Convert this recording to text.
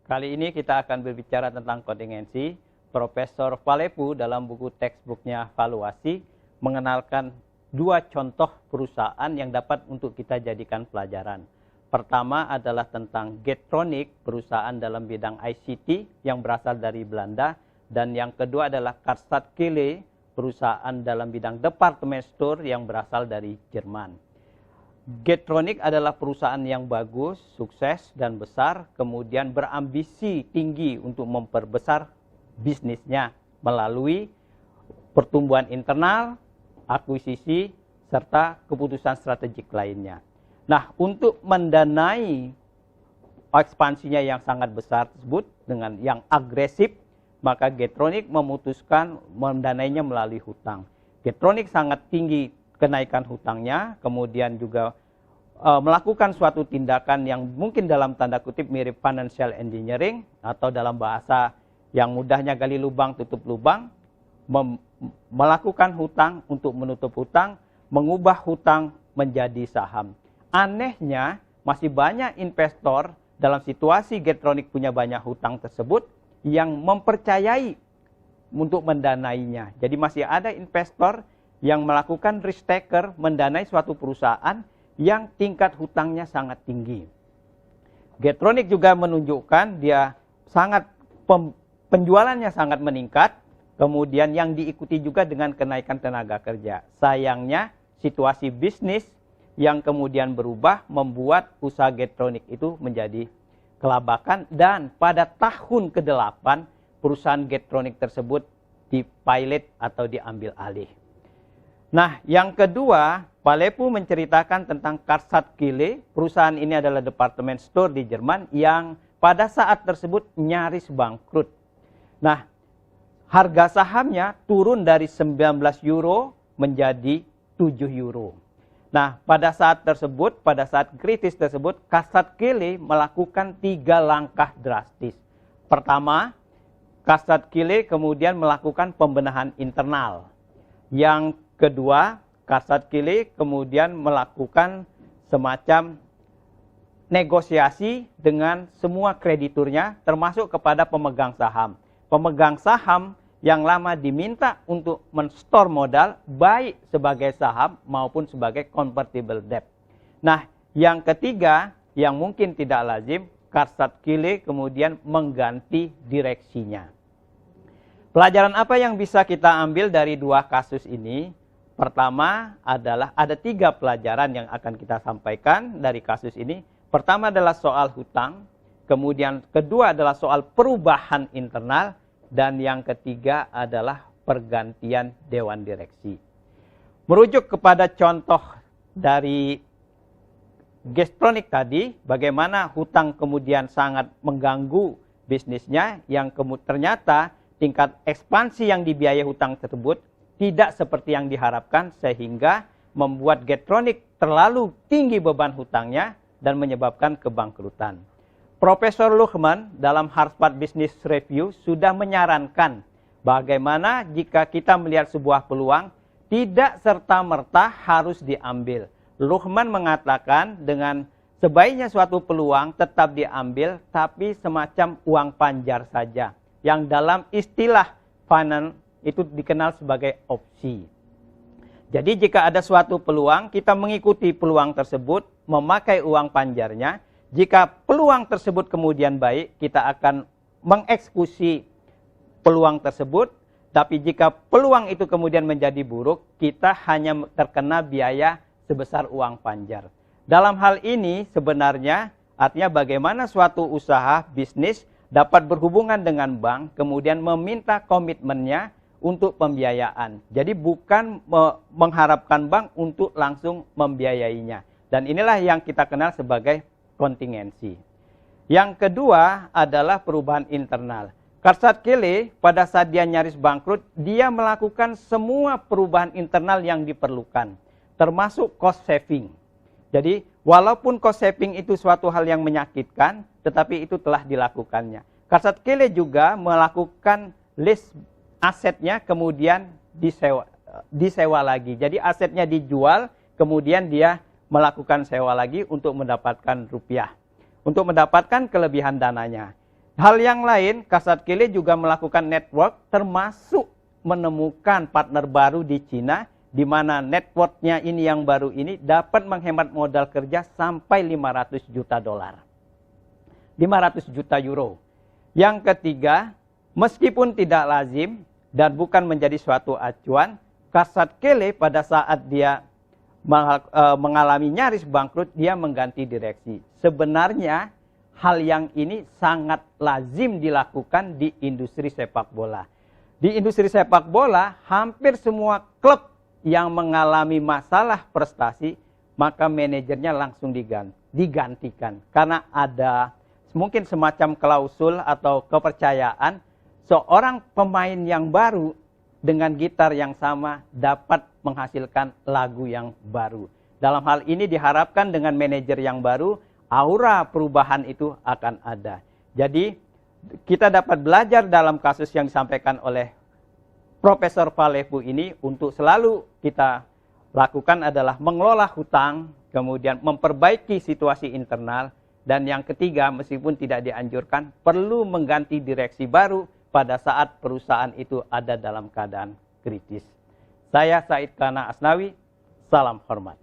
Kali ini kita akan berbicara tentang kontingensi. Profesor Palepu dalam buku textbooknya Valuasi mengenalkan dua contoh perusahaan yang dapat untuk kita jadikan pelajaran. Pertama adalah tentang Getronic, perusahaan dalam bidang ICT yang berasal dari Belanda. Dan yang kedua adalah Karstadt-Kahle, perusahaan dalam bidang department store yang berasal dari Jerman. Getronic adalah perusahaan yang bagus, sukses, dan besar, kemudian berambisi tinggi untuk memperbesar bisnisnya melalui pertumbuhan internal, akuisisi, serta keputusan strategik lainnya. Nah, untuk mendanai ekspansinya yang sangat besar tersebut dengan yang agresif, maka Getronic memutuskan mendanainya melalui hutang. Getronic sangat tinggi kenaikan hutangnya, kemudian juga melakukan suatu tindakan yang mungkin dalam tanda kutip mirip financial engineering, atau dalam bahasa yang mudahnya gali lubang tutup lubang, melakukan hutang untuk menutup hutang, mengubah hutang menjadi saham. Anehnya, masih banyak investor dalam situasi Getronic punya banyak hutang tersebut yang mempercayai untuk mendanainya. Jadi masih ada investor yang melakukan risk taker, mendanai suatu perusahaan yang tingkat hutangnya sangat tinggi. Getronic juga menunjukkan dia sangat penjualannya sangat meningkat, kemudian yang diikuti juga dengan kenaikan tenaga kerja. Sayangnya situasi bisnis yang kemudian berubah membuat usaha Getronic itu menjadi kelabakan, dan pada tahun ke-8 perusahaan Getronic tersebut dipilot atau diambil alih. Nah, yang kedua, Palepu menceritakan tentang Karstadt-Kahle. Perusahaan ini adalah department store di Jerman yang pada saat tersebut nyaris bangkrut. Nah, harga sahamnya turun dari 19 euro menjadi 7 euro. Nah, pada saat tersebut, pada saat kritis tersebut, Karstadt-Kahle melakukan 3 langkah drastis. Pertama, Karstadt-Kahle kemudian melakukan pembenahan internal. Yang kedua, Karstadt-Kahle kemudian melakukan semacam negosiasi dengan semua krediturnya, termasuk kepada pemegang saham. Pemegang saham yang lama diminta untuk men-store modal, baik sebagai saham maupun sebagai convertible debt. Nah, yang ketiga, yang mungkin tidak lazim, Karstadt-Kahle kemudian mengganti direksinya. Pelajaran apa yang bisa kita ambil dari dua kasus ini? Pertama adalah ada 3 pelajaran yang akan kita sampaikan dari kasus ini. Pertama adalah soal hutang, kemudian kedua adalah soal perubahan internal, dan yang ketiga adalah pergantian dewan direksi. Merujuk kepada contoh dari Getronic tadi, bagaimana hutang kemudian sangat mengganggu bisnisnya, yang ternyata tingkat ekspansi yang dibiayai hutang tersebut tidak seperti yang diharapkan, sehingga membuat Getronic terlalu tinggi beban hutangnya dan menyebabkan kebangkrutan. Profesor Luhmann dalam Harvard Business Review sudah menyarankan bagaimana jika kita melihat sebuah peluang, tidak serta-merta harus diambil. Luhmann mengatakan dengan sebaiknya suatu peluang tetap diambil, tapi semacam uang panjar saja, yang dalam istilah finance itu dikenal sebagai opsi. Jadi jika ada suatu peluang, kita mengikuti peluang tersebut, memakai uang panjarnya. Jika peluang tersebut kemudian baik, kita akan mengeksekusi peluang tersebut. Tapi jika peluang itu kemudian menjadi buruk, kita hanya terkena biaya sebesar uang panjar. Dalam hal ini sebenarnya artinya bagaimana suatu usaha bisnis dapat berhubungan dengan bank, kemudian meminta komitmennya untuk pembiayaan. Jadi bukan mengharapkan bank untuk langsung membiayainya. Dan inilah yang kita kenal sebagai kontingensi. Yang kedua adalah perubahan internal. Karstadt-Kahle pada saat dia nyaris bangkrut, dia melakukan semua perubahan internal yang diperlukan, termasuk cost saving. Jadi walaupun cost saving itu suatu hal yang menyakitkan, tetapi itu telah dilakukannya. Karstadt-Kahle juga melakukan list asetnya kemudian disewa lagi. Jadi asetnya dijual, kemudian dia melakukan sewa lagi untuk mendapatkan rupiah, untuk mendapatkan kelebihan dananya. Hal yang lain, Kasat Kele juga melakukan network termasuk menemukan partner baru di Cina, di mana networknya ini yang baru ini dapat menghemat modal kerja sampai 500 juta dolar. 500 juta euro. Yang ketiga, meskipun tidak lazim dan bukan menjadi suatu acuan, Kasat Kele pada saat dia mengalami nyaris bangkrut, dia mengganti direksi. Sebenarnya hal yang ini sangat lazim dilakukan di industri sepak bola. Di industri sepak bola, hampir semua klub yang mengalami masalah prestasi, maka manajernya langsung digantikan. Karena ada mungkin semacam klausul atau kepercayaan, seorang pemain yang baru dengan gitar yang sama dapat menghasilkan lagu yang baru. Dalam hal ini diharapkan dengan manajer yang baru, aura perubahan itu akan ada. Jadi kita dapat belajar dalam kasus yang disampaikan oleh Profesor Falepu ini untuk selalu kita lakukan adalah mengelola hutang, kemudian memperbaiki situasi internal, dan yang ketiga meskipun tidak dianjurkan perlu mengganti direksi baru pada saat perusahaan itu ada dalam keadaan kritis. Saya Said Kana Asnawi, salam hormat.